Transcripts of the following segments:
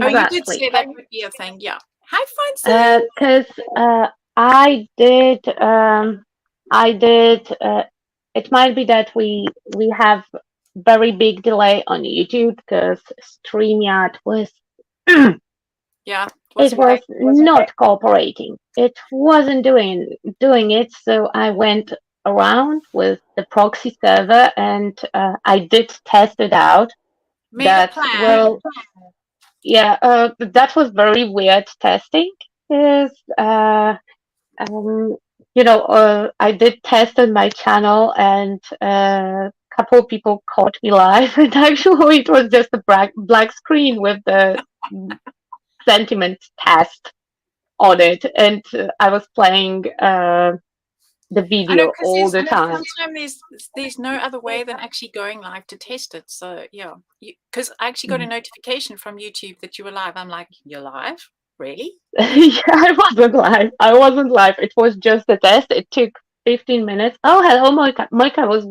Oh, you did exactly. say that would be a thing. Yeah. Hi, Francis. Because I did, I did. It might be that we have very big delay on YouTube because StreamYard was Yeah, it it wasn't great. was not cooperating. It wasn't doing it. So I went around with the proxy server and I did test it out. Made a That plan. well, yeah, that was very weird testing. Is um, I did test on my channel, and a couple of people caught me live, and actually it was just a black screen with the sentiment test on it, and I was playing the I know video because all there's the time. sometimes there's no other way than actually going live to test it. So yeah, because I actually got a notification from YouTube that you were live. I'm like, you're live? Really? Yeah, I wasn't live. I wasn't live. It was just a test. It took 15 minutes. Oh, hello, Moika. Moika was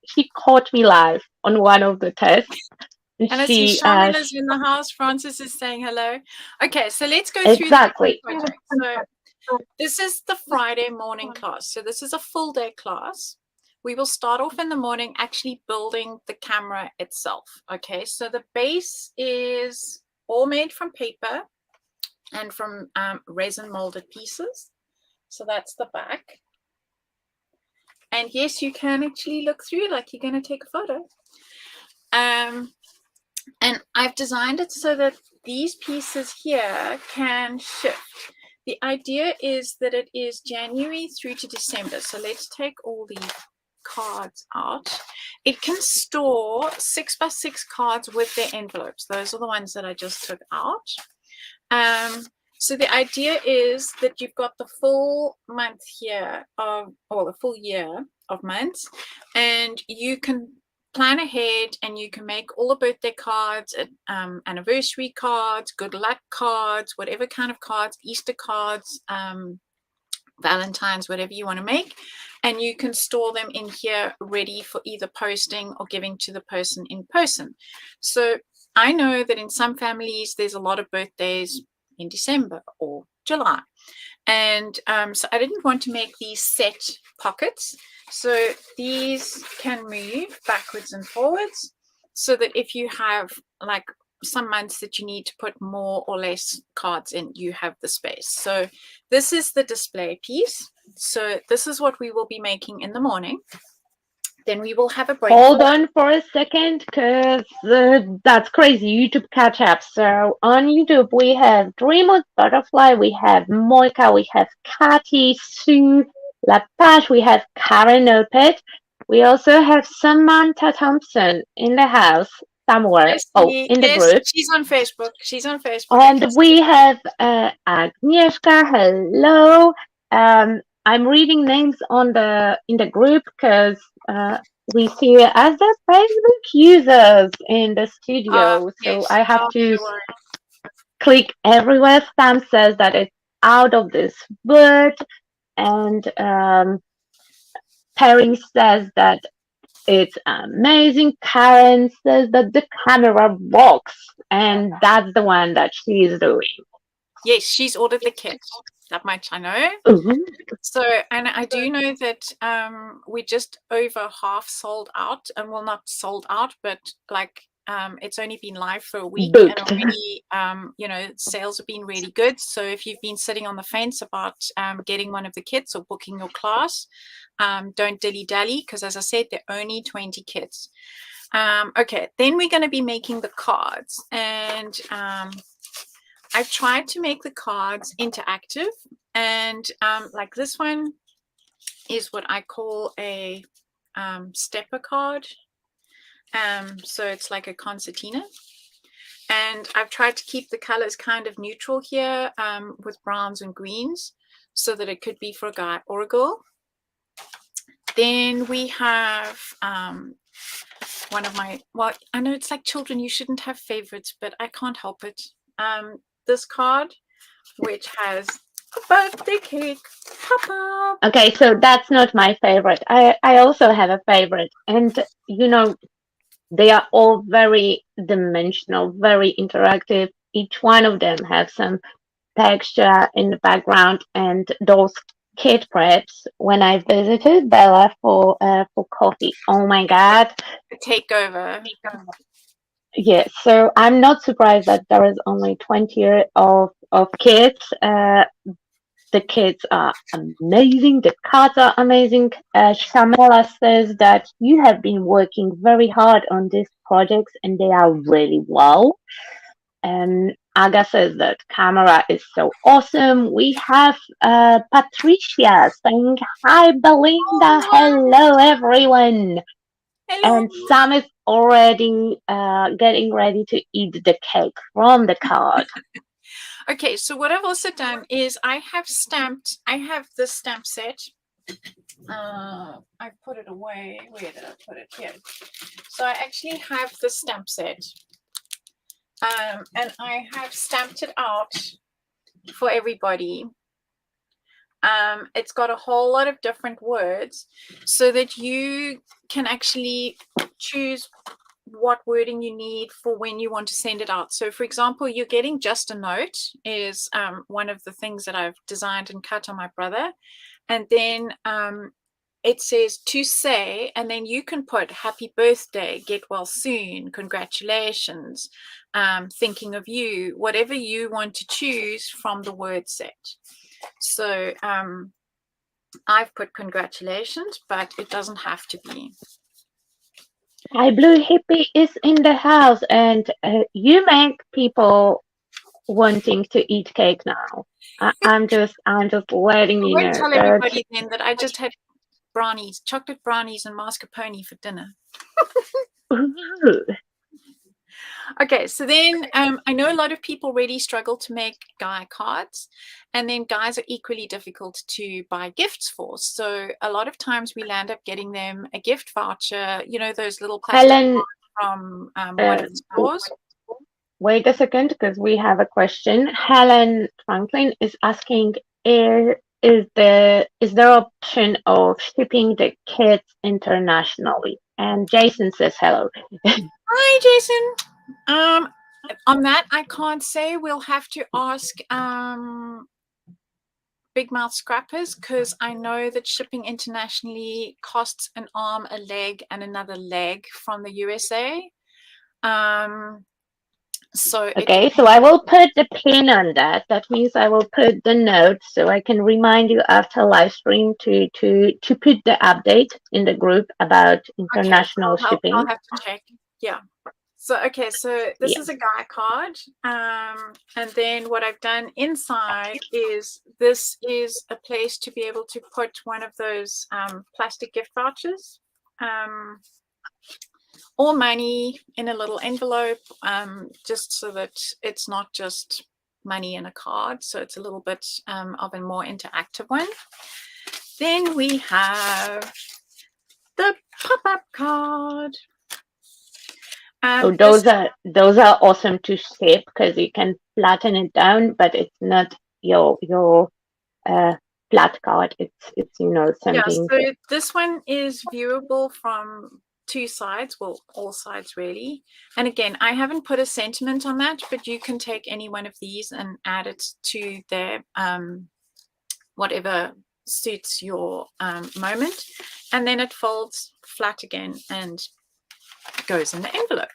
she caught me live on one of the tests. And And I see Shamila's in the house. Francis is saying hello. Okay, so let's go through the exactly. project. So this is the Friday morning class. So this is a full day class. We will start off in the morning actually building the camera itself. Okay, so the base is all made from paper and from resin molded pieces. So that's the back. And yes, you can actually look through like you're going to take a photo. And I've designed it so that these pieces here can shift. The idea is that it is January through to December. So let's take all the cards out. It can store 6x6 cards with their envelopes. Those are the ones that I just took out. So the idea is that you've got the full month here or the full year of months, and you can plan ahead and you can make all the birthday cards, anniversary cards, good luck cards, whatever kind of cards, Easter cards, Valentine's, whatever you want to make, and you can store them in here ready for either posting or giving to the person in person. So I know that in some families there's a lot of birthdays in December or July, and so I didn't want to make these set pockets. So these can move backwards and forwards so that if you have like some months that you need to put more or less cards in, you have the space. So this is the display piece. So this is what we will be making in the morning. Then we will have a break. Hold on for a second, because that's crazy. YouTube catch up. So on YouTube, we have Dreamwood Butterfly, we have Moika, we have Cathy, Sue, Lapache, we have Karen Opet. We also have Samantha Thompson in the house somewhere. Oh, in the Yes, group. she's on Facebook. She's on Facebook. And we have Agnieszka. Hello. I'm reading names on in the group because we see you as the Facebook users in the studio. So Yes. I have to No worries. click everywhere. Sam says that it's out of this word, and Perry says that it's amazing. Karen says that the camera works, and that's the one that she's doing. Yes, she's ordered the kit. That much I know. Mhm. So, and I do know that we're just over half sold out, and well, not sold out, but like it's only been live for a week, and Booked. already sales have been really good. So if you've been sitting on the fence about getting one of the kits or booking your class, don't dilly-dally, because as I said, there are only 20 kits. Okay, then we're going to be making the cards, and I've tried to make the cards interactive, and like this one is what I call a stepper card. So it's like a concertina, and I've tried to keep the colors kind of neutral here with browns and greens so that it could be for a guy or a girl. Then we have one of my, well, I know it's like children, you shouldn't have favorites, but I can't help it. This card, which has a birthday cake. Papa. Okay, so that's not my favorite. I also have a favorite, and they are all very dimensional, very interactive. each one of them have some texture in the background, and those kid preps when I visited Bella for coffee. Oh my God. A takeover. Yes, so I'm not surprised that there is only 20 of kids. The kids are amazing. The cards are amazing. Shamela says that you have been working very hard on these projects and they are really well. And Aga says that camera is so awesome. We have Patricia saying hi, Belinda. Oh, Hello, everyone. hello. And Sam is already getting ready to eat the cake from the card. Okay, so what I've also done is I have this stamp set. I put it away. Where did I put it? Here. So I actually have the stamp set. And I have stamped it out for everybody. It's got a whole lot of different words so that you can actually choose what wording you need for when you want to send it out. So for example, you're getting just a note is one of the things that I've designed and cut on my brother. And then it says to say, and then you can put happy birthday, get well soon, congratulations, thinking of you, whatever you want to choose from the word set. So I've put congratulations, but it doesn't have to be. Hi, Blue Hippie is in the house, and you make people wanting to eat cake now. I'm just letting I you won't know tell that. everybody then that I just had brownies, chocolate brownies and mascarpone for dinner. Okay, so then I know a lot of people really struggle to make guy cards, and then guys are equally difficult to buy gifts for. So a lot of times we land up getting them a gift voucher, you know, those little plastic Helen, from one of the stores. wait a second, because we have a question. Helen Franklin is asking, is there option of shipping the kids internationally? And Jason says hello. Hi, Jason. On that, I can't say. We'll have to ask Big Mouth Scrappers because I know that shipping internationally costs an arm, a leg, and another leg from the USA. So Okay, so I will put the pin on that. That means I will put the note so I can remind you after live stream to put the update in the group about international shipping. I'll have to check. Yeah. So okay, so this Yeah. is a guy card, and then what I've done inside is this is a place to be able to put one of those plastic gift vouchers, or money in a little envelope, just so that it's not just money in a card, so it's a little bit of a more interactive one. Then we have the pop-up card. So those are awesome to shape because you can flatten it down, but it's not your flat card. It's something. Yeah, so this one is viewable from two sides, well, all sides really. And again, I haven't put a sentiment on that, but you can take any one of these and add it to their whatever suits your moment, and then it folds flat again and goes in the envelope.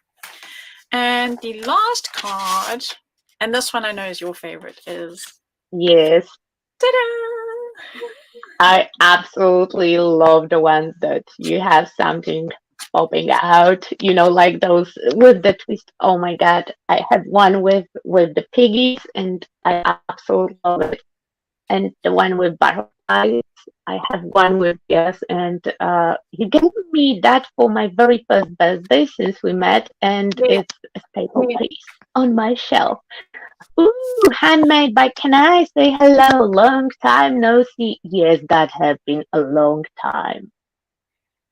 And the last card, and this one I know is your favorite, is Yes. ta-da! I absolutely love the ones that you have something popping out, like those with the twist. Oh my God. I have one with the piggies and I absolutely love it. And the one with butterflies. I have one with yes, and he gave me that for my very first birthday since we met, and it's a staple piece on my shelf. Ooh, handmade by Can I say hello? Long time no see. Yes, that has been a long time.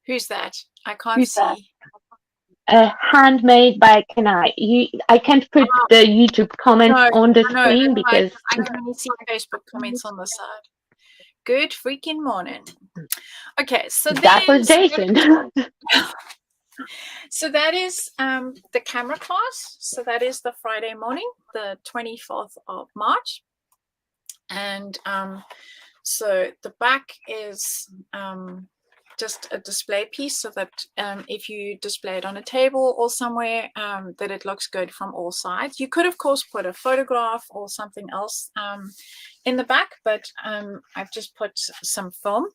Who's that? I can't see. Handmade by Can I? I can't put the YouTube comments on the screen because I can only see Facebook comments on the side. Good freaking morning. Okay, so that was Jason. So that is the camera class. So that is the Friday morning, the 24th of March. And so the back is just a display piece so that if you display it on a table or somewhere, that it looks good from all sides. You could, of course, put a photograph or something else in the back, but I've just put some film.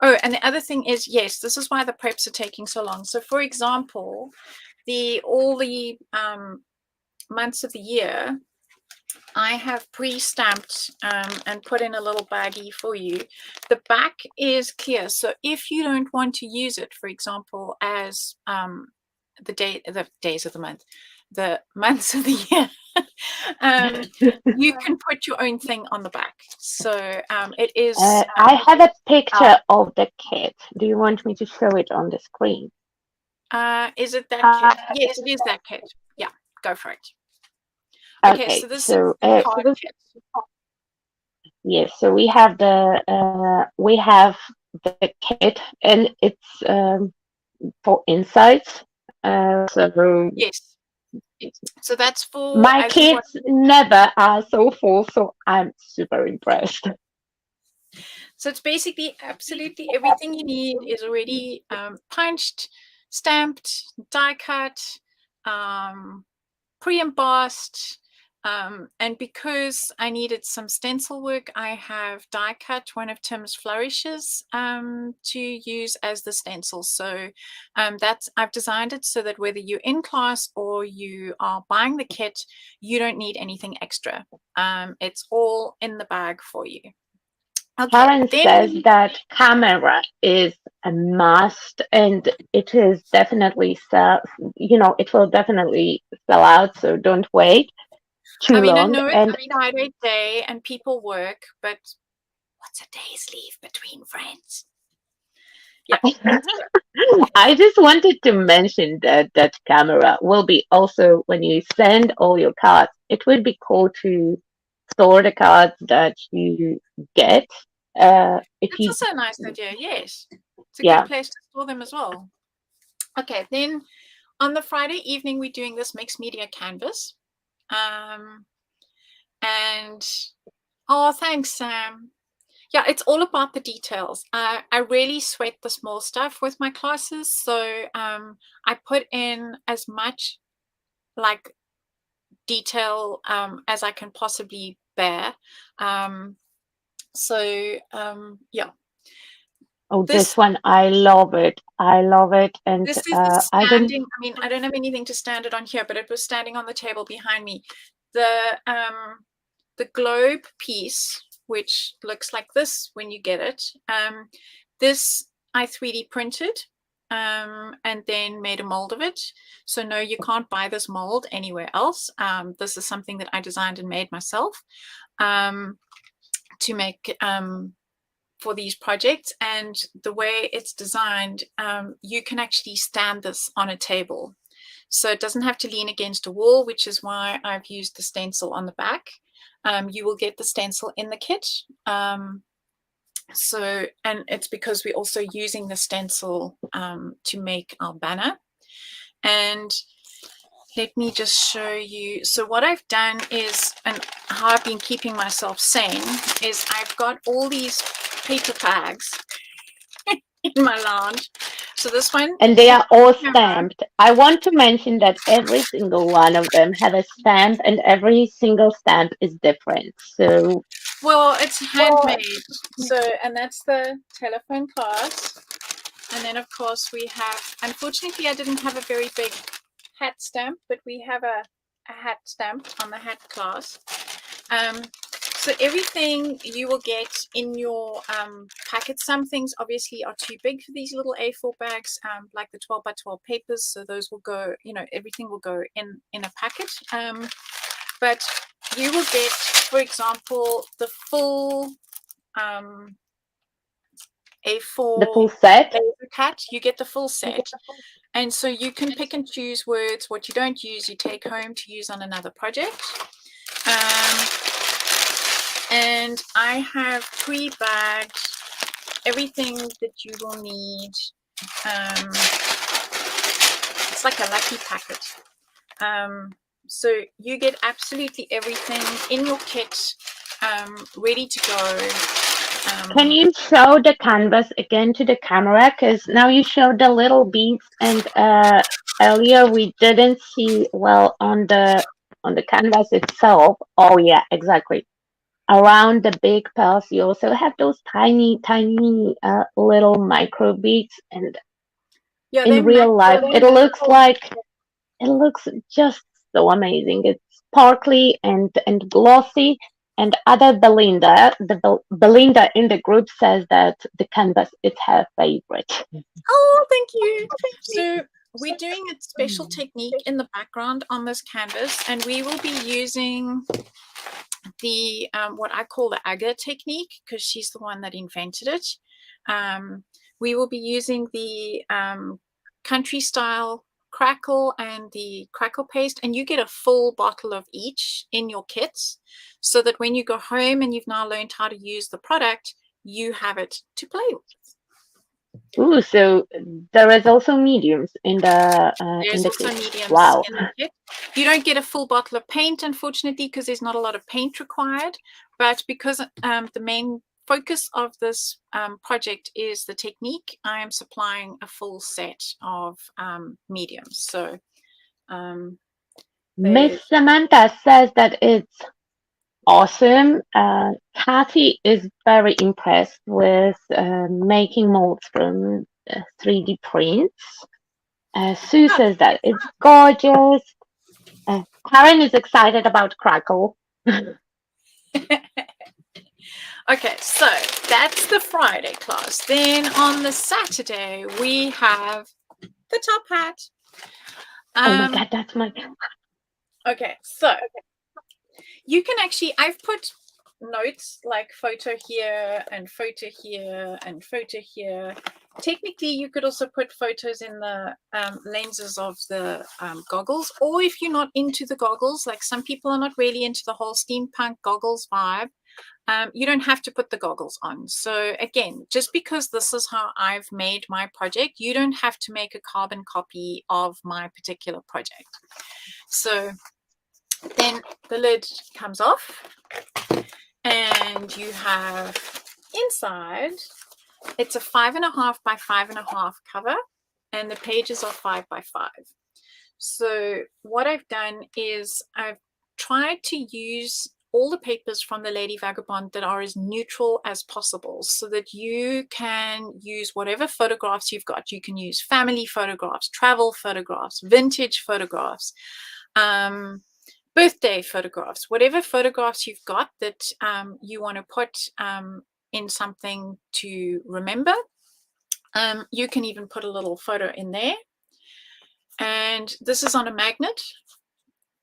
Oh, and the other thing is, yes, this is why the preps are taking so long. So, for example, all the months of the year, I have pre-stamped and put in a little baggie for you. The back is clear, so if you don't want to use it, for example, as the days of the month, the months of the year, you can put your own thing on the back. So it is. I have a picture of the kit. Do you want me to show it on the screen? Is it that kit? Yes, it is that kit. Yeah, go for it. Okay, so this is the card kit. Yes, so we have the kit, and it's for insights. So yes, so that's for my kids never are so full, so I'm super impressed. So it's basically absolutely everything you need is already punched, stamped, die cut, pre-embossed. And because I needed some stencil work, I have die cut one of Tim's flourishes to use as the stencil. So I've designed it so that whether you're in class or you are buying the kit, you don't need anything extra. It's all in the bag for you. Okay, Karen says that camera is a must, and it is definitely it will definitely sell out, so don't wait too long. I know it's Friday day and people work, but what's a day's leave between friends? Yeah. I just wanted to mention that camera will be also when you send all your cards. It would be cool to store the cards that you get. If It's you, also a nice idea. Yes, it's a yeah. good place to store them as well. Okay, then on the Friday evening, we're doing this mixed media canvas. And oh, thanks, Sam. Yeah, it's all about the details. I really sweat the small stuff with my classes, so I put in as much like detail as I can possibly bear. Yeah. Oh, this one, I love it. I love it. And this is the standing. I mean, I don't have anything to stand it on here, but it was standing on the table behind me. The globe piece, which looks like this when you get it. This I 3D printed and then made a mold of it. So no, you can't buy this mold anywhere else. This is something that I designed and made myself to make for these projects. And the way it's designed, you can actually stand this on a table. So it doesn't have to lean against a wall, which is why I've used the stencil on the back. You will get the stencil in the kit. And it's because we're also using the stencil to make our banner. And let me just show you. So what I've done is, and how I've been keeping myself sane, is I've got all these paper bags in my lounge. So this one, and they are all stamped. I want to mention that every single one of them have a stamp, and every single stamp is different. So, well, it's handmade. So, and that's the telephone class. And then, of course, we have, unfortunately, I didn't have a very big hat stamp, but we have a hat stamp on the hat class. So everything you will get in your packet. Some things obviously are too big for these little A4 bags, like the 12 by 12 papers. So those will go, everything will go in a packet. But you will get, for example, the full A4 the full set. cut. You get the full set. And so you can pick and choose words. What you don't use, you take home to use on another project. And I have pre-bagged everything that you will need it's like a lucky packet. So you get absolutely everything in your kit ready to go. Can you show the canvas again to the camera? Because now you showed the little beads, and earlier we didn't see well on the canvas itself. Oh yeah, exactly. Around the big pearls, you also have those tiny, tiny little micro beads, and Yeah, in they real life, it looks just so amazing. It's sparkly and glossy. And other Belinda, Belinda in the group says that the canvas is her favorite. Oh, thank you. So we're doing a special technique in the background on this canvas, and we will be using the what I call the agar technique, because she's the one that invented it. We will be using the country style crackle and the crackle paste, and you get a full bottle of each in your kits, so that when you go home and you've now learned how to use the product, you have it to play with. Ooh, so there is also mediums in There's the also kit. mediums Wow. in the kit. You don't get a full bottle of paint, unfortunately, because there's not a lot of paint required. But because the main focus of this project is the technique, I am supplying a full set of mediums. So Miss Samantha says that it's awesome. Kathy is very impressed with making molds from 3D prints. Sue says that it's gorgeous. Karen is excited about Crackle. okay, so that's the Friday class. Then on the Saturday, we have the top hat. Oh my God, that's my. Okay, so you can actually, I've put notes like photo here and photo here and photo here. Technically, you could also put photos in the lenses of the goggles, or if you're not into the goggles, like some people are not really into the whole steampunk goggles vibe, you don't have to put the goggles on. So again, just because this is how I've made my project, you don't have to make a carbon copy of my particular project. So then the lid comes off, and you have inside, it's a 5.5 by 5.5 cover, and the pages are 5 by 5. So what I've done is I've tried to use all the papers from the Lady Vagabond that are as neutral as possible, so that you can use whatever photographs you've got. You can use family photographs, travel photographs, vintage photographs, birthday photographs, whatever photographs you've got that you want to put in something to remember. You can even put a little photo in there. And this is on a magnet.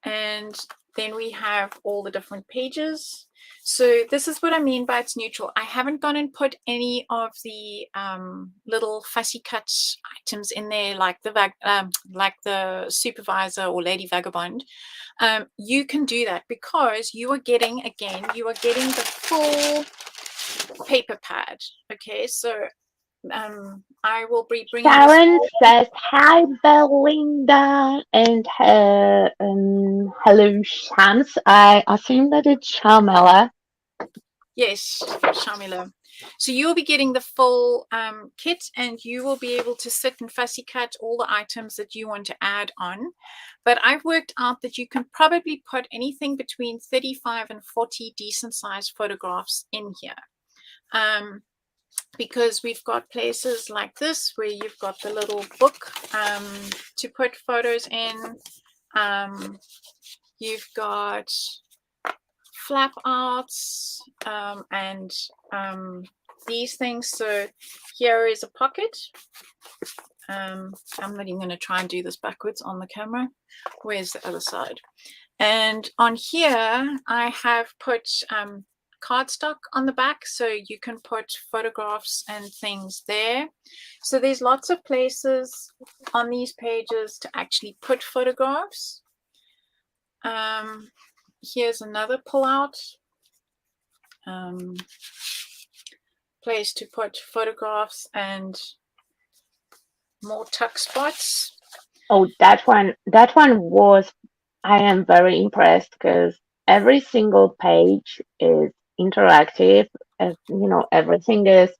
And then we have all the different pages. So this is what I mean by it's neutral. I haven't gone and put any of the little fussy cut items in there, like the supervisor or Lady Vagabond. You can do that because you are getting, again, you are getting the full paper pad. Okay, so I will be bringing this. Sharon says hi, Belinda, and hello, Shams. I assume that it's Shamela. Yes, Shamila. So you'll be getting the full kit, and you will be able to sit and fussy cut all the items that you want to add on. But I've worked out that you can probably put anything between 35 and 40 decent sized photographs in here. Because we've got places like this where you've got the little book to put photos in. You've got flap arts and these things. So here is a pocket. I'm not even going to try and do this backwards on the camera. Where's the other side? And on here, I have put cardstock on the back, so you can put photographs and things there. So there's lots of places on these pages to actually put photographs. Here's another pull-out place to put photographs and more tuck spots. Oh, that one was, I am very impressed because every single page is interactive. Everything is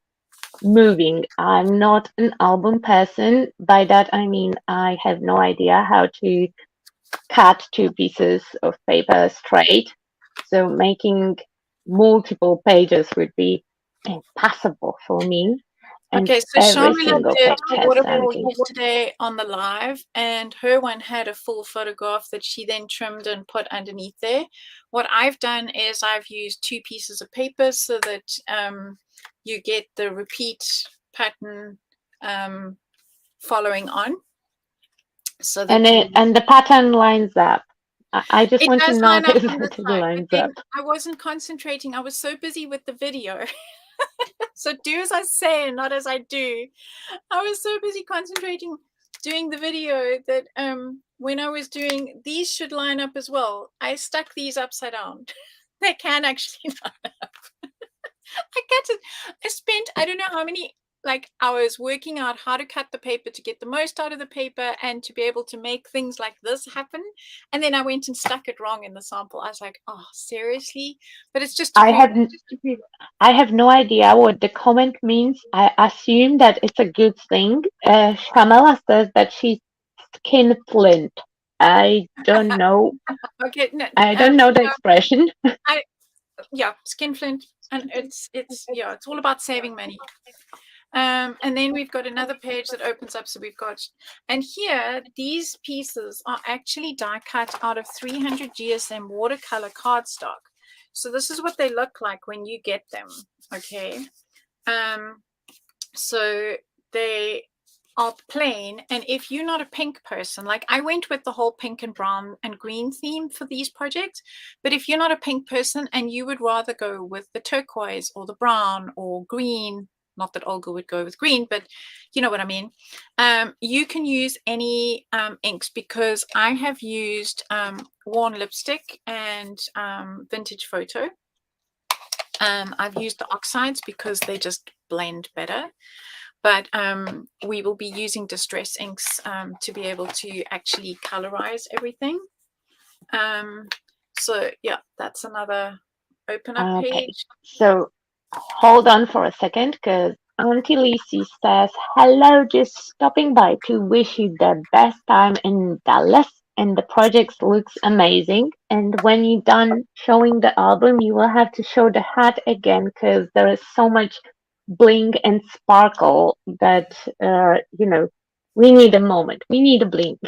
moving. I'm not an album person. By that, I mean I have no idea how to cut two pieces of paper straight. So making multiple pages would be impossible for me. And Okay, so every Shamila single did page has Waterfall something. yesterday on the live, and her one had a full photograph that she then trimmed and put underneath there. What I've done is I've used two pieces of paper so that you get the repeat pattern following on, so And that you the pattern lines up. I just it want to does line up notice on this that it side, but lines up. then I wasn't concentrating. I was so busy with the video. So do as I say and not as I do. I was so busy concentrating doing the video that when I was doing these should line up as well. I stuck these upside down. They can actually line up. I spent I don't know how many like hours working out how to cut the paper to get the most out of the paper and to be able to make things like this happen. And then I went and stuck it wrong in the sample. I was like, oh, seriously? But it's just to I prove have I have no idea what the comment means. I assume that it's a good thing. Shamala says that she's skinflint. I don't know. okay, no, I don't know the expression. I yeah, skinflint, and it's yeah, it's all about saving money. And then we've got another page that opens up. So we've got, and here these pieces are actually die cut out of 300 GSM watercolor cardstock. So this is what they look like when you get them. Okay. So they are plain, and if you're not a pink person, like I went with the whole pink and brown and green theme for these projects, but if you're not a pink person and you would rather go with the turquoise or the brown or green, not that Olga would go with green, but you know what I mean, you can use any inks, because I have used worn lipstick and vintage photo. I've used the oxides because they just blend better, but we will be using distress inks to be able to actually colorize everything. So yeah, that's another open up Okay, page. so hold on for a second because Auntie Lisi says, hello, just stopping by to wish you the best time in Dallas. And the project looks amazing. And when you're done showing the album, you will have to show the hat again because there is so much bling and sparkle that, we need a moment. We need a bling.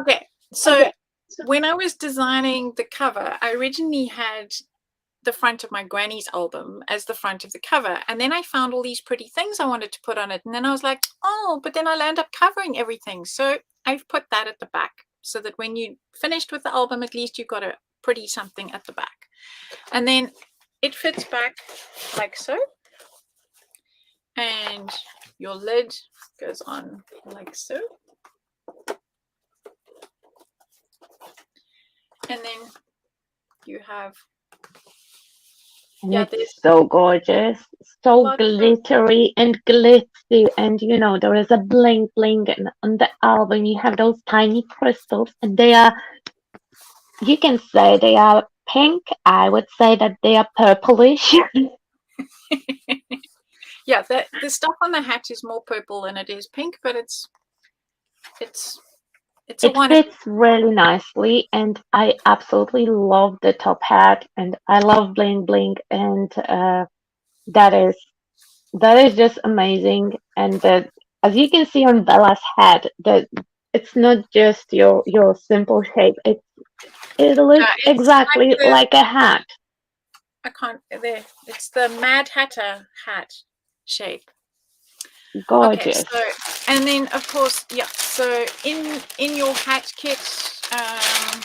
Okay, so when I was designing the cover, I originally had the front of my granny's album as the front of the cover, and then I found all these pretty things I wanted to put on it, and then I was like, oh, but then I'll end up covering everything. So I've put that at the back so that when you finished with the album, at least you've got a pretty something at the back, and then it fits back like so, and your lid goes on like so, and then you have, And yeah, it's there's so gorgeous, so lots of, glittery and glitzy. And there is a bling bling. And on the album, you have those tiny crystals, and you can say they are pink. I would say that they are purplish. yeah, the stuff on the hat is more purple than it is pink, but it's it's a It one. fits really nicely, and I absolutely love the top hat, and I love bling bling, and that is that is just amazing. And as you can see on Bella's hat, that it's not just your simple shape. It looks It's like exactly the, like a hat. I can't there. It's the Mad Hatter hat shape. Okay, so Gorgeous. and then of course, yeah. So in your hat kit, um,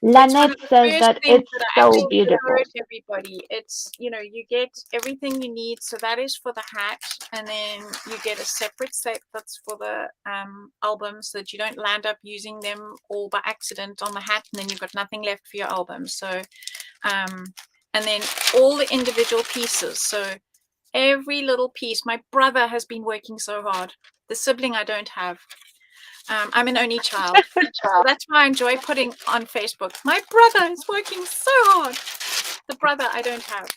it's one of Lynette the says first that things it's that I so actually beautiful. showed everybody. It's, you get everything you need. So that is for the hat, and then you get a separate set that's for the album, so that you don't land up using them all by accident on the hat, and then you've got nothing left for your album. So, and then all the individual pieces. So every little piece. My brother has been working so hard. The sibling I don't have. I'm an only child. So that's why I enjoy putting on Facebook. My brother is working so hard. The brother I don't have.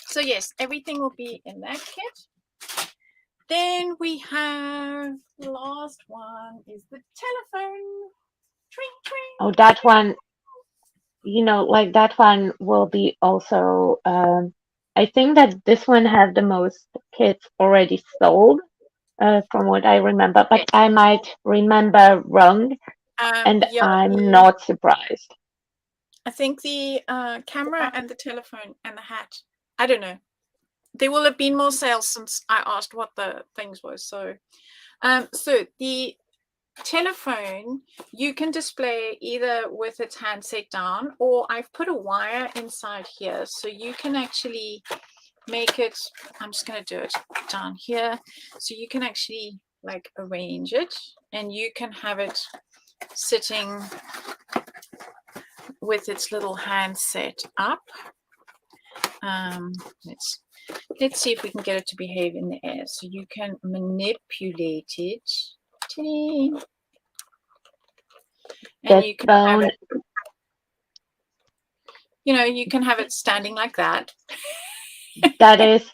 So yes, everything will be in that kit. Then we have the last one is the telephone. Tring, tring. Oh, that one, like that one will be also, I think that this one have the most kits already sold, from what I remember, but Yes. I might remember wrong, and Yeah, I'm not surprised. I think the camera and the telephone and the hat. I don't know. There will have been more sales since I asked what the things were. So the telephone you can display either with its handset down, or I've put a wire inside here, so you can actually make it. I'm just going to do it down here, so you can actually like arrange it, and you can have it sitting with its little handset up. Let's see if we can get it to behave in the air. So you can manipulate it. And The you can have phone, it, you can have it standing like that. that is,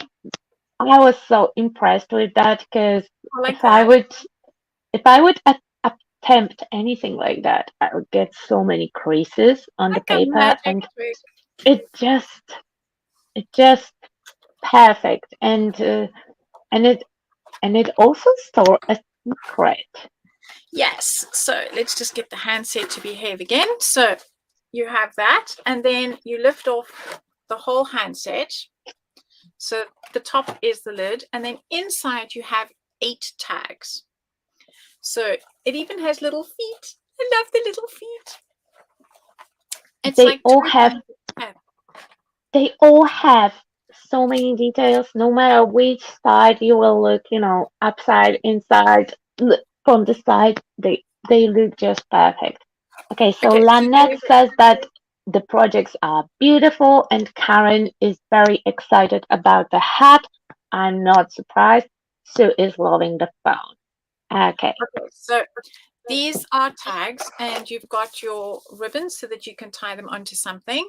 I was so impressed with that because Like if I that. would, if I would attempt anything like that, I would get so many creases on the Like a paper, magic and trick. it just, it just perfect, and it also store a secret. Yes. So let's just get the handset to behave again. So you have that, and then you lift off the whole handset. So the top is the lid, and then inside you have 8 tags. So it even has little feet. I love the little feet. It's They like all have yeah. they all have so many details. No matter which side you will look, upside, inside, from the side, they look just perfect. Okay, so Okay, so Lynette says that the projects are beautiful, and Karen is very excited about the hat. I'm not surprised. Sue is loving the phone. Okay, so these are tags, and you've got your ribbons so that you can tie them onto something.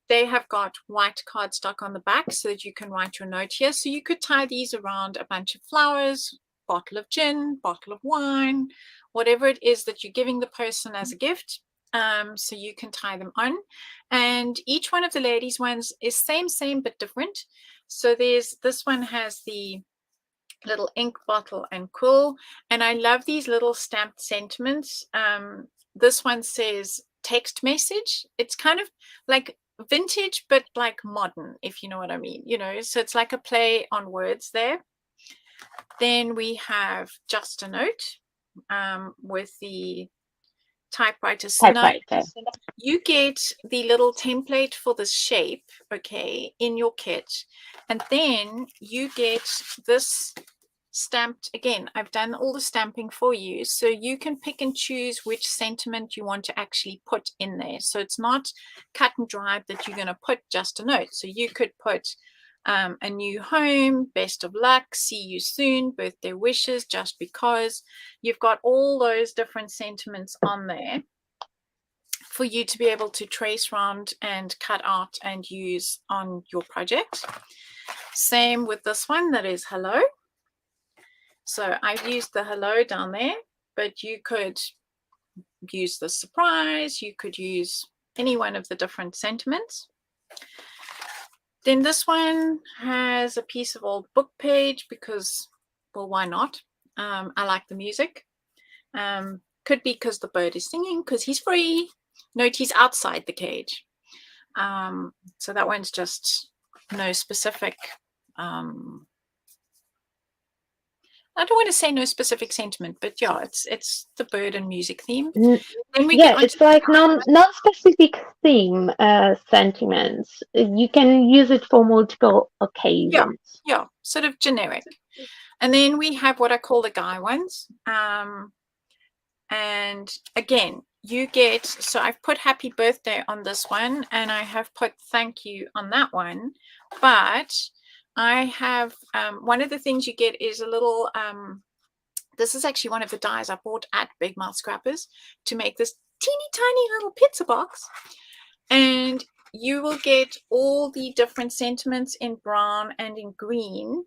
They have got white cardstock on the back so that you can write your note here. So you could tie these around a bunch of flowers, bottle of gin, bottle of wine, whatever it is that you're giving the person as a gift. So you can tie them on. And each one of the ladies' ones is same, but different. So this one has the little ink bottle and quill, and I love these little stamped sentiments. This one says text message. It's kind of like vintage but like modern, if you know what I mean, so it's like a play on words there. Then we have just a note, with the typewriter. So now typewriter. you get the little template for the shape, okay, in your kit, and then you get this stamped. Again, I've done all the stamping for you, so you can pick and choose which sentiment you want to actually put in there. So it's not cut and dried that you're going to put just a note. So you could put a new home, best of luck, see you soon, birthday wishes, just because. You've got all those different sentiments on there for you to be able to trace around and cut out and use on your project. Same with this one that is hello. So I've used the hello down there, but you could use the surprise, you could use any one of the different sentiments. Then this one has a piece of old book page because, well, why not? I like the music. Could be because the bird is singing, because he's free. Note he's outside the cage. So that one's just no specific I don't want to say no specific sentiment, but yeah, it's the bird and music theme. Then we get Yeah, onto it's like non-specific theme sentiments. You can use it for multiple yeah, occasions. yeah, sort of generic. And then we have what I call the guy ones. And again, you get, so I've put happy birthday on this one, and I have put thank you on that one. But I have one of the things you get is a little This is actually one of the dies I bought at Big Mouth Scrappers to make this teeny tiny little pizza box. And you will get all the different sentiments in brown and in green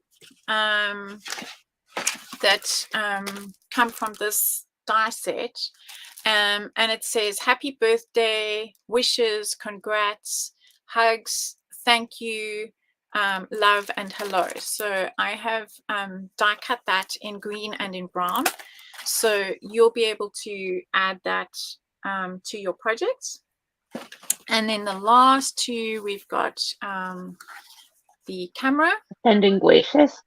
that come from this die set. And it says happy birthday, wishes, congrats, hugs, thank you, love, and hello. So I have die cut that in green and in brown. So you'll be able to add that to your projects. And then the last two, we've got the camera. Sending wishes.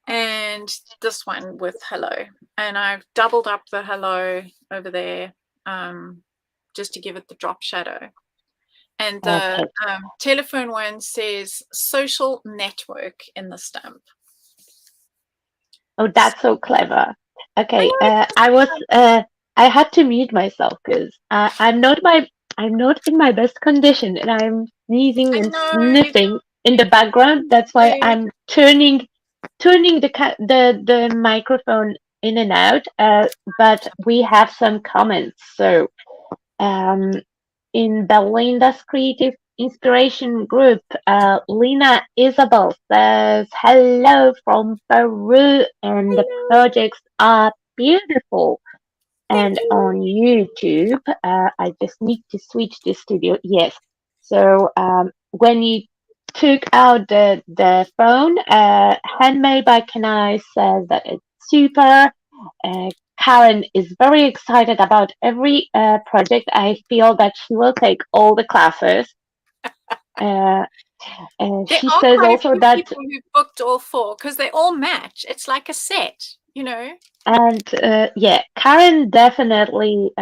And this one with hello. And I've doubled up the hello over there just to give it the drop shadow. And the telephone one says social network in the stamp. Oh, that's so clever. Okay, I had to mute myself because I'm not in my best condition, and I'm sneezing and sniffing in the background. That's why I'm turning the microphone in and out. But we have some comments. So, in Belinda's Creative Inspiration Group, Lena Isabel says hello from Peru, and the projects are beautiful. And on YouTube, I just need to switch the studio. Yes. So when you took out the phone, Handmade by Kenai says that it's super. Karen is very excited about every project. I feel that she will take all the classes. She says also that people who booked all four because they all match. It's like a set, you know. And yeah, Karen definitely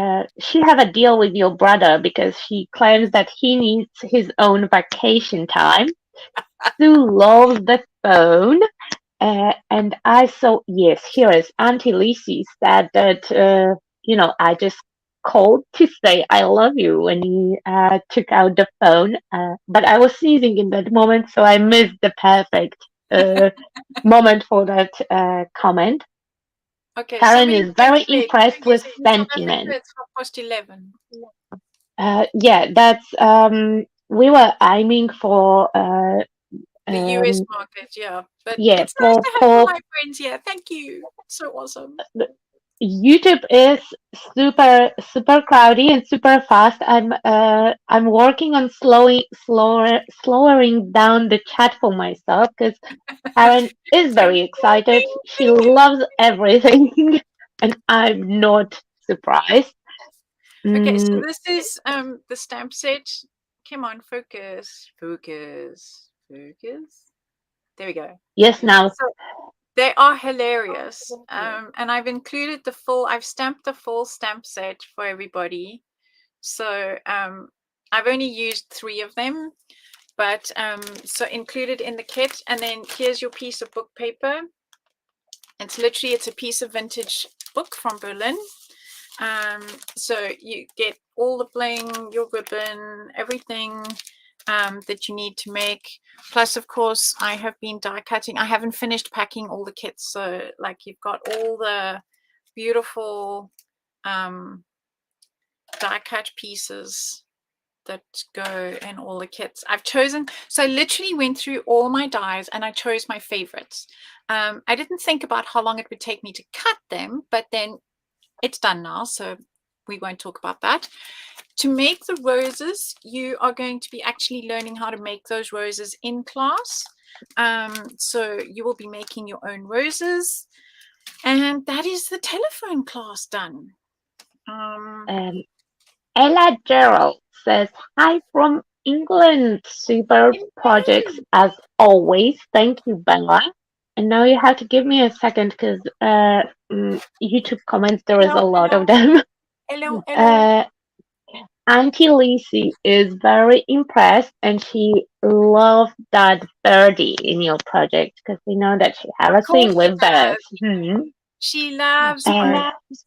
she have a deal with your brother because she claims that he needs his own vacation time. Sue loves the phone. And I saw, yes, here is Auntie Lizzie said that, I just called to say I love you when he took out the phone. But I was sneezing in that moment, so I missed the perfect moment for that comment. Okay, Karen is very impressed with sentiment. It's 11:30. Yeah, that's, we were aiming for the US market, yeah. But yeah, it's nice to have all my friends here. Thank you. It's so awesome. YouTube is super crowdy and super fast. I'm working on slowing down the chat for myself because Karen is very excited. She loves everything, and I'm not surprised. Okay, so this is the stamp set. Come on, focus. There we go. Yes, now. So they are hilarious. And I've stamped the full stamp set for everybody. So I've only used 3 of them, but so included in the kit. And then here's your piece of book paper. It's a piece of vintage book from Berlin. So you get all the bling, your ribbon, everything that you need to make. Plus, of course, I have been die cutting. I haven't finished packing all the kits. So like you've got all the beautiful die cut pieces that go in all the kits. So I literally went through all my dies and I chose my favorites. I didn't think about how long it would take me to cut them, but then it's done now, so we won't talk about that. To make the roses, you are going to be actually learning how to make those roses in class. So you will be making your own roses, and that is the telephone class done. Ella Gerald says hi from England. Super projects as always. Thank you, Bella. And now you have to give me a second because YouTube comments, there is a lot of them. Hello. Auntie Lizzie is very impressed and she loved that birdie in your project because we know that she has a thing with birds. She loves birds.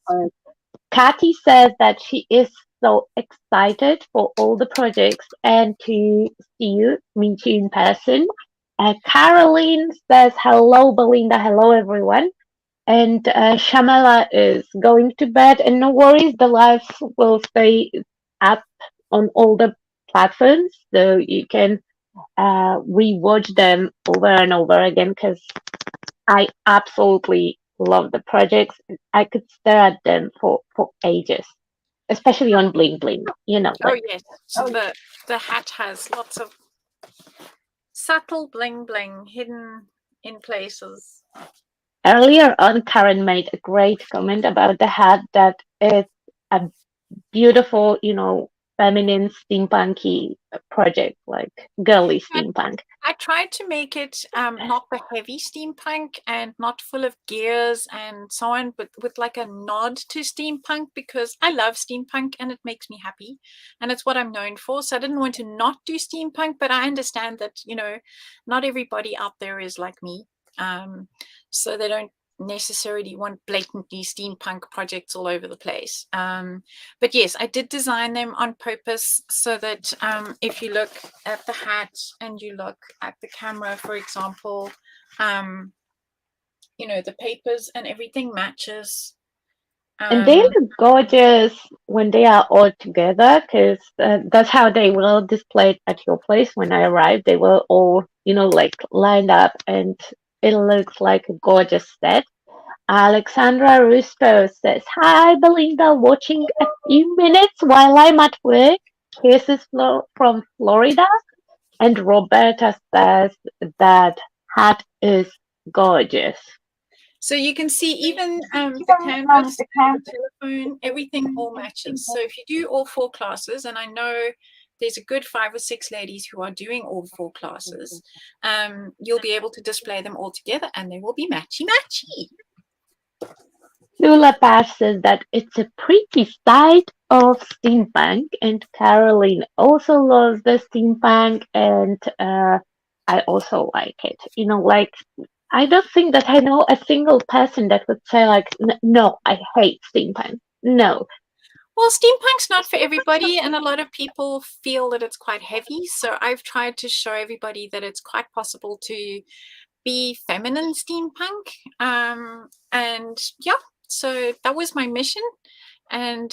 Kathy says that she is so excited for all the projects and to meet you in person. Caroline says, hello, Belinda. Hello, everyone. and Shamala is going to bed. And no worries, the lives will stay up on all the platforms, so you can rewatch them over and over again. Because I absolutely love the projects. I could stare at them for ages, especially on Bling Bling. You know, Oh like yes, so the hat has lots of subtle bling bling hidden in places. earlier on, Karen made a great comment about the hat that it's a beautiful, feminine steampunky project, like girly I, steampunk. I tried to make it not the heavy steampunk and not full of gears and so on, but with like a nod to steampunk because I love steampunk and it makes me happy and it's what I'm known for. So I didn't want to not do steampunk, but I understand that, not everybody out there is like me. So they don't necessarily want blatantly steampunk projects all over the place. But yes, I did design them on purpose so that if you look at the hat and you look at the camera, for example, um, the papers and everything matches. And they Um, look gorgeous when they are all together, because that's how they will display it at your place when I arrive. They will all, like lined up, and it looks like a gorgeous set. Alexandra Rusto says, "Hi, Belinda, watching a few minutes while I'm at work. Kisses from Florida." And Roberta says that hat is gorgeous. so you can see even the canvas and the telephone, everything all matches. So if you do all 4 classes, and I know there's a good 5 or 6 ladies who are doing all 4 classes, you'll be able to display them all together and they will be matchy matchy. Lula Pash says that it's a pretty side of steampunk, and Caroline also loves the steampunk, and I also like it. Like I don't think that I know a single person that would say like, No, I hate steampunk." No, Well, steampunk's not for everybody, and a lot of people feel that it's quite heavy. So I've tried to show everybody that it's quite possible to be feminine steampunk. And yeah, so that was my mission. And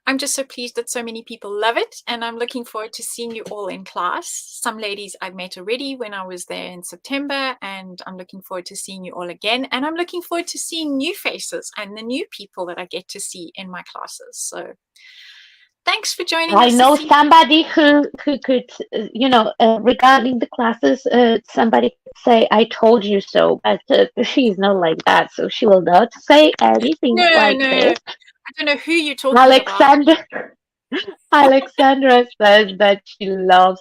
I'm just so pleased that so many people love it. And I'm looking forward to seeing you all in class. Some ladies I've met already when I was there in September, and I'm looking forward to seeing you all again. And I'm looking forward to seeing new faces and the new people that I get to see in my classes. So thanks for joining I us know this evening. somebody who could, regarding the classes, somebody could say, "I told you so," but she's not like that, so she will not say anything No, like no, this. I don't know who you're talking about. Alexander Alexandra says that she loves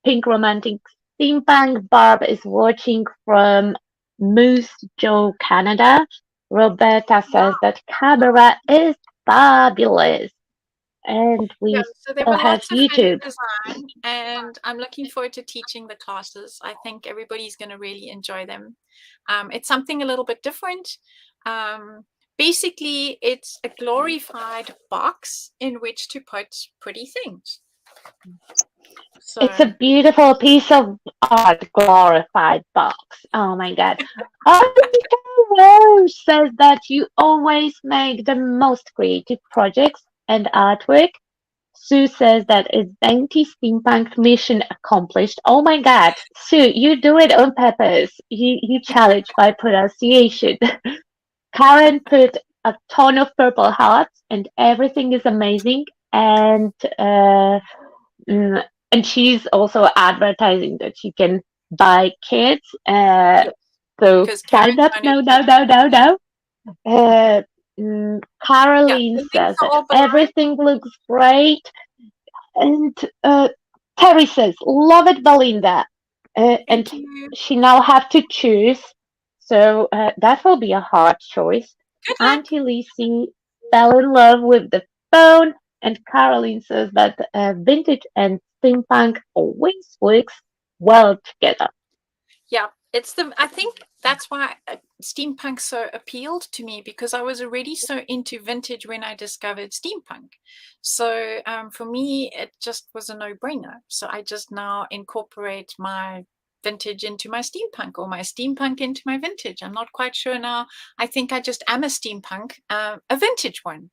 pink romantic steampunk. Barb is watching from Moose Jaw, Canada. Roberta says that camera is fabulous. And Yeah, we so there still were have lots of fun to YouTube. design, and I'm looking forward to teaching the classes. I think everybody's going to really enjoy them. It's something a little bit different. Um, Basically, it's a glorified box in which to put pretty things. It's So, a beautiful piece of art, glorified box. Oh my god. Anita Rose says that you always make the most creative projects and artwork. Sue says that it's dainty steampunk mission accomplished. Oh my god, Sue, you do it on purpose. You challenge my pronunciation. Karen put a ton of purple hearts and everything is amazing. And Mm, and she's also advertising that you can buy kits. yes, So because sign Karen's up only now, now, looking. now, now, now. Yeah, Caroline the links says are that all below. everything looks great. And Terry says, "Love it, Belinda." And Thank you. she now have to choose. So that will be a hard choice. Good luck. Auntie Lucy fell in love with the phone, and Caroline says that vintage and steampunk always works well together. Yeah, I think that's why steampunk so appealed to me because I was already so into vintage when I discovered steampunk. So for me, it just was a no-brainer. So I just now incorporate my vintage into my steampunk, or my steampunk into my vintage. I'm not quite sure now. I think I just am a steampunk, a vintage one.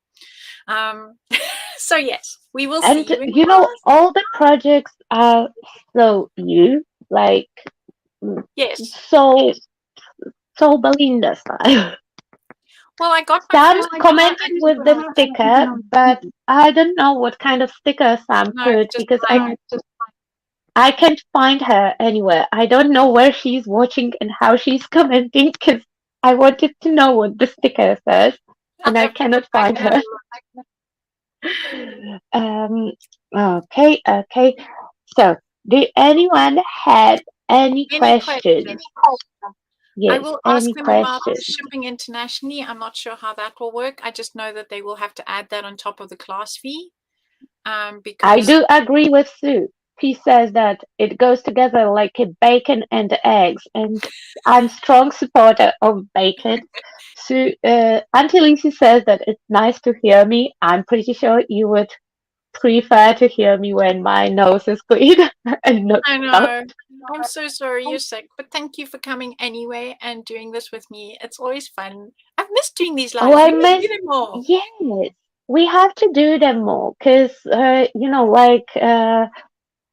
So yes, we will see And you in you know, class. all the projects are so you, like, mm, Yes. so so Belinda style. Well, I got my Sam first car commented and with the sticker, but I don't know what kind of sticker Sam no, put just because like I can't find her anywhere. I don't know where she's watching and how she's commenting because I wanted to know what the sticker says I'll and I have to go cannot back find and have a her. look. Um, okay, okay. So, do anyone have any Any questions? questions? I Yes, will ask any them about the questions? shipping internationally. I'm not sure how that will work. I just know that they will have to add that on top of the class fee, I because do agree with Sue. She says that it goes together like a bacon and eggs, and I'm strong supporter of bacon. Sue, Auntie Lucy says that it's nice to hear me. I'm pretty sure you would prefer to hear me when my nose is clean and not I stuffed. know. I'm so sorry you're sick, but thank you for coming anyway and doing this with me. It's always fun. I've missed doing these Oh, lives. I We must do miss. them more. Yes, we have to do them more because,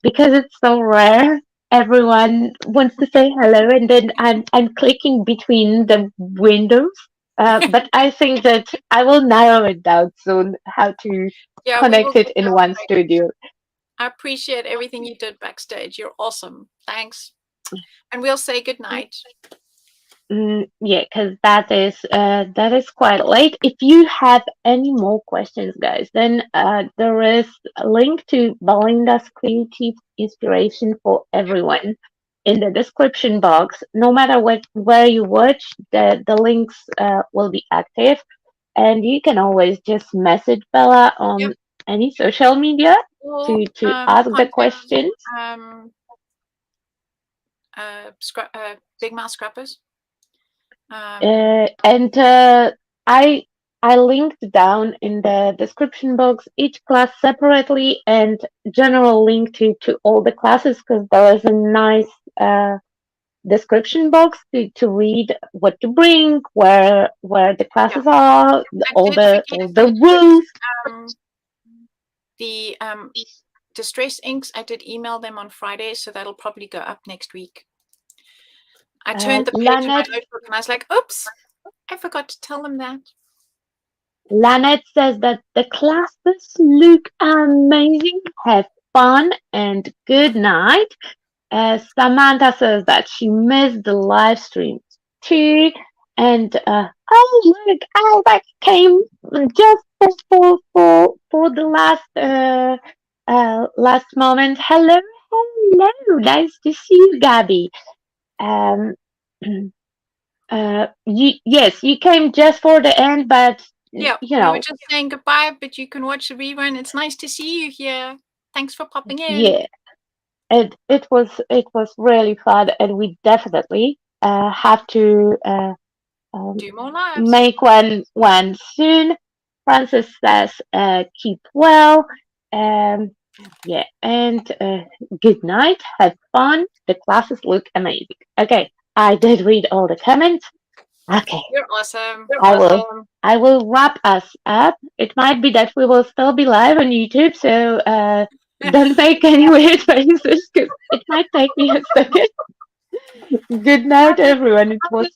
because it's so rare. Everyone wants to say hello, and then I'm clicking between the windows. But I think that I will narrow it down soon how to Yeah, we will connect it get in that one straight. studio. I appreciate everything you did backstage. You're awesome. Thanks. And we'll say good night. Yeah, because that is quite late. If you have any more questions, guys, then there is a link to Belinda's creative inspiration for Yep. everyone in the description box. No matter where you watch, the links will be active, and you can always just message Bella Yep. on any social media Or to ask the contact questions. um, Big Mouth Scrappers. And I I linked down in the description box each class separately and general link to all the classes because there is a nice description box to read what to bring, where the Yeah, classes are, I all did the forget all to the put rules. the distress inks. I did email them on Friday, so that'll probably go up next week. I turned the page in my Lanet notebook and I was like, oops, I forgot to tell them that. Lanet says that the classes look amazing. Have fun and good night. Samantha says that she missed the live stream too. And oh look, Albert came just for the last moment. Hello, hello, nice to see you, Gabby. Um, yes, you came just for the end, but Yeah, you we were know, just saying goodbye, but you can watch the rerun. It's nice to see you here. Thanks for popping in. yeah, it was really fun, and we definitely have to um, Do more lives. make one soon. Francis says, keep well. Um, yeah, and good night. Have fun. The classes look amazing. Okay, I did read all the comments. Okay, You're awesome. I will. I will wrap us up. It might be that we will still be live on YouTube, so don't make any weird faces because it might take me a second. Good night, everyone. It was